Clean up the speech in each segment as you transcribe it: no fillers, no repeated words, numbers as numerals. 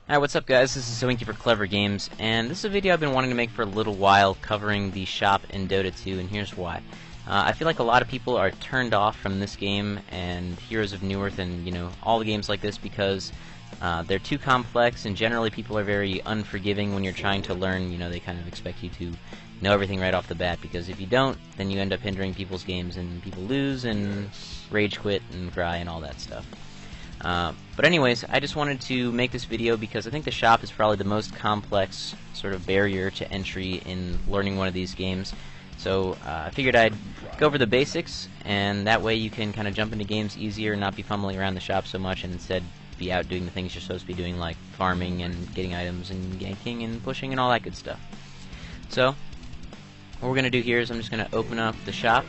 Hi, what's up guys, this is Zoinky for Clever Games, and this is a video I've been wanting to make for a little while covering the shop in Dota 2, and here's why. I feel like a lot of people are turned off from this game and Heroes of Newerth and, you know, all the games like this because they're too complex, and generally people are very unforgiving when you're trying to learn. You know, they kind of expect you to know everything right off the bat, because if you don't, then you end up hindering people's games and people lose and rage quit and cry and all that stuff. But anyways, I just wanted to make this video because I think the shop is probably the most complex sort of barrier to entry in learning one of these games. So I figured I'd go over the basics, and that way you can kind of jump into games easier and not be fumbling around the shop so much, and instead be out doing the things you're supposed to be doing, like farming and getting items and ganking and pushing and all that good stuff. So what we're going to do here is I'm just going to open up the shop,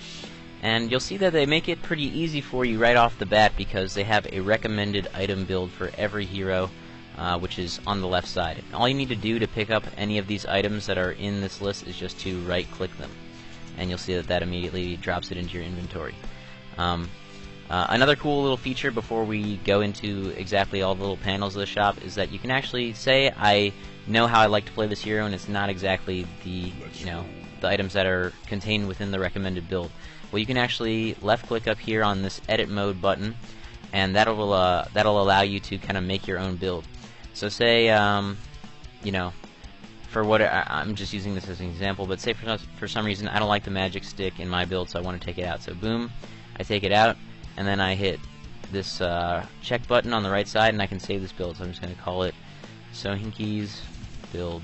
and you'll see that they make it pretty easy for you right off the bat because they have a recommended item build for every hero, which is on the left side. And all you need to do to pick up any of these items that are in this list is just to right-click them, and you'll see that that immediately drops it into your inventory. Another cool little feature before we go into exactly all the little panels of the shop is that you can actually say, I know how I like to play this hero, and it's not exactly the, the items that are contained within the recommended build. Well, you can actually left-click up here on this Edit Mode button, and that'll allow you to kind of make your own build. So say, for what I'm just using this as an example, but say for some reason I don't like the magic stick in my build, so I want to take it out. So boom, I take it out, and then I hit this check button on the right side, and I can save this build. So I'm just going to call it Zoinky's build.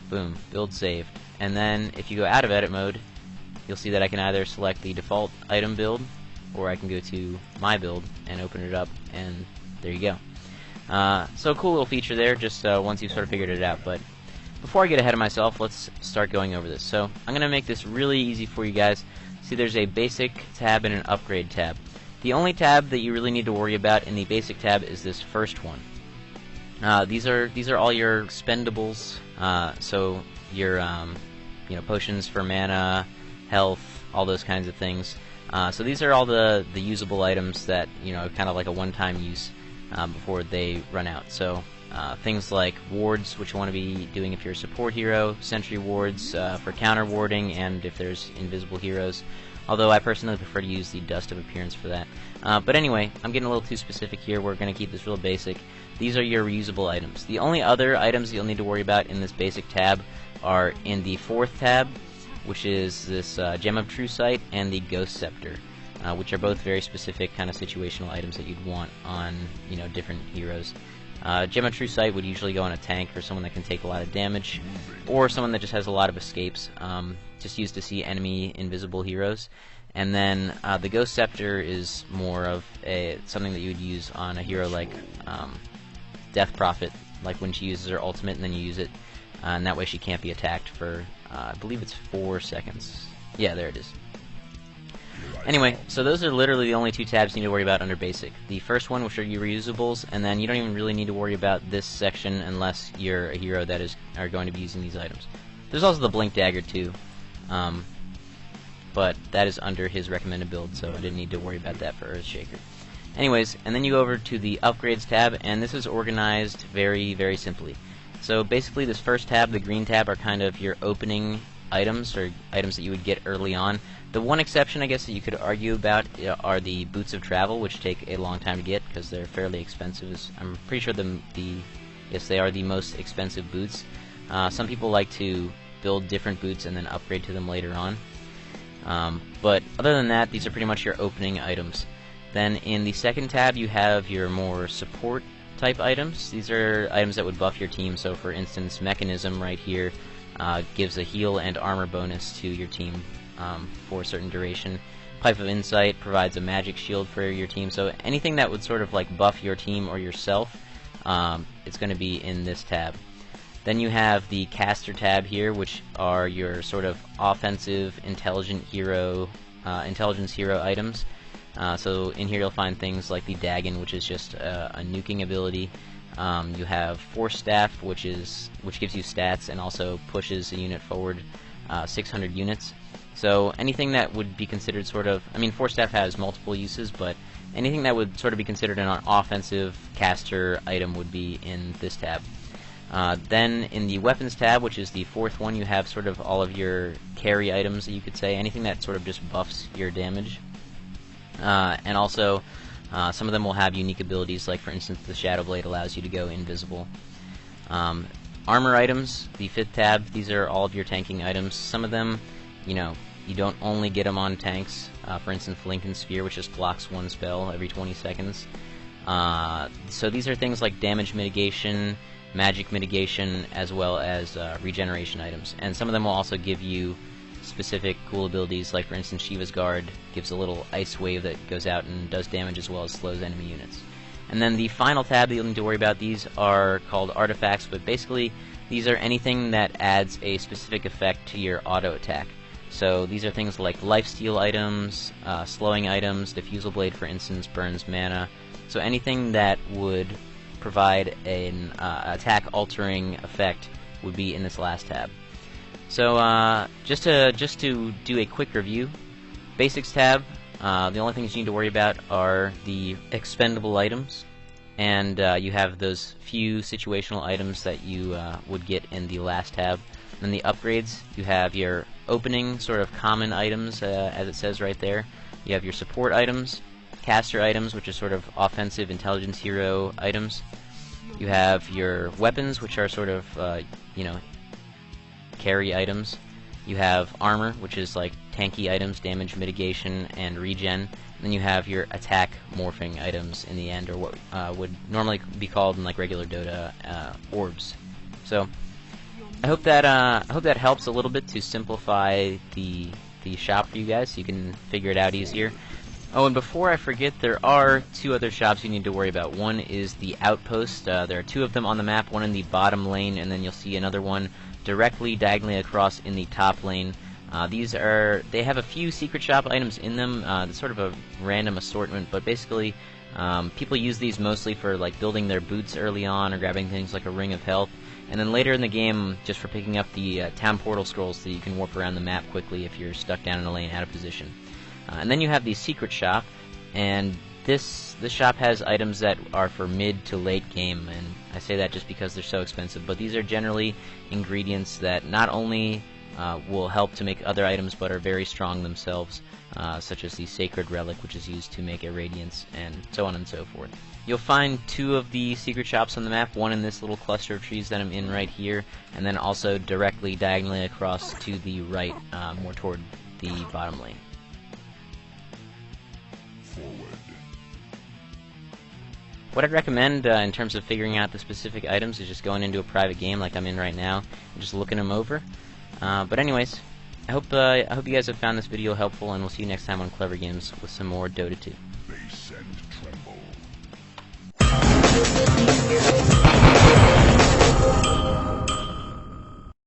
Boom, build saved. And then if you go out of edit mode, you'll see that I can either select the default item build, or I can go to my build and open it up, and there you go. So a cool little feature there, just once you've sort of figured it out. But before I get ahead of myself, let's start going over this. So I'm going to make this really easy for you guys. See, there's a basic tab and an upgrade tab. The only tab that you really need to worry about in the basic tab is this first one. These are all your spendables, so your potions for mana, health, all those kinds of things. So these are all the usable items that, kind of like a one-time use before they run out. So things like wards, which you want to be doing if you're a support hero, sentry wards for counter warding, and if there's invisible heroes. Although I personally prefer to use the Dust of Appearance for that. But anyway, I'm getting a little too specific here. We're going to keep this real basic. These are your reusable items. The only other items you'll need to worry about in this basic tab are in the fourth tab, which is this Gem of True Sight and the Ghost Scepter, which are both very specific kind of situational items that you'd want on different heroes. Gem of True Sight would usually go on a tank or someone that can take a lot of damage, or someone that just has a lot of escapes, just used to see enemy invisible heroes. And then the Ghost Scepter is more of something that you would use on a hero like Death Prophet, like when she uses her ultimate and then you use it, and that way she can't be attacked for, I believe it's 4 seconds. Yeah, there it is. Anyway, so those are literally the only two tabs you need to worry about under Basic. The first one, which are your reusables, and then you don't even really need to worry about this section unless you're a hero that are going to be using these items. There's also the Blink Dagger too, but that is under his recommended build, so I didn't need to worry about that for Earthshaker. Anyways, and then you go over to the Upgrades tab, and this is organized very, very simply. So basically this first tab, the green tab, are kind of your opening items, or items that you would get early on. The one exception, I guess, that you could argue about are the Boots of Travel, which take a long time to get because they're fairly expensive. I'm pretty sure yes, they are the most expensive boots. Some people like to build different boots and then upgrade to them later on. But other than that, these are pretty much your opening items. Then in the second tab, you have your more support type items. These are items that would buff your team. So for instance, Mechanism right here gives a heal and armor bonus to your team for a certain duration. Pipe of Insight provides a magic shield for your team. So anything that would sort of like buff your team or yourself, it's going to be in this tab. Then you have the Caster tab here, which are your sort of offensive intelligence hero items. So in here you'll find things like the Dagon, which is just a nuking ability. You have Force Staff, which gives you stats and also pushes a unit forward. 600 units. So anything that would be considered sort of, I mean, Force Staff has multiple uses, but anything that would sort of be considered an offensive caster item would be in this tab. Then in the Weapons tab, which is the fourth one, you have sort of all of your carry items, you could say, anything that sort of just buffs your damage. And also, some of them will have unique abilities, like for instance the Shadow Blade allows you to go invisible. Armor items, the fifth tab, these are all of your tanking items. Some of them, you know, you don't only get them on tanks. For instance, Lincoln Sphere, which just blocks one spell every 20 seconds. So these are things like damage mitigation, magic mitigation, as well as regeneration items. And some of them will also give you specific cool abilities, like for instance Shiva's Guard gives a little ice wave that goes out and does damage as well as slows enemy units. And then the final tab that you'll need to worry about, these are called artifacts, but basically these are anything that adds a specific effect to your auto attack. So these are things like lifesteal items, slowing items, Diffusal Blade for instance burns mana. So anything that would provide an attack altering effect would be in this last tab. So just to do a quick review, Basics tab, the only things you need to worry about are the expendable items, and you have those few situational items that you would get in the last tab. And then the upgrades, you have your opening sort of common items, as it says right there. You have your support items, caster items, which are sort of offensive intelligence hero items. You have your weapons, which are sort of, you know, carry items. You have armor, which is like tanky items, damage mitigation, and regen. And then you have your attack morphing items in the end, or what would normally be called in like regular Dota orbs. So I hope that helps a little bit to simplify the shop for you guys, so you can figure it out easier. Oh, and before I forget, there are two other shops you need to worry about. One is the Outpost. There are two of them on the map, one in the bottom lane, and then you'll see another one directly diagonally across in the top lane. They have a few secret shop items in them. It's sort of a random assortment, but basically people use these mostly for like building their boots early on, or grabbing things like a Ring of Health, and then later in the game just for picking up the town portal scrolls so you can warp around the map quickly if you're stuck down in a lane out of position. And then you have the secret shop, and this shop has items that are for mid to late game, and I say that just because they're so expensive, but these are generally ingredients that not only will help to make other items but are very strong themselves, such as the Sacred Relic, which is used to make a Radiance, and so on and so forth. You'll find two of the secret shops on the map, one in this little cluster of trees that I'm in right here, and then also directly diagonally across to the right, more toward the bottom lane. What I'd recommend in terms of figuring out the specific items is just going into a private game like I'm in right now and just looking them over. But anyways, I hope you guys have found this video helpful, and we'll see you next time on Clever Games with some more Dota 2. Base and tremble.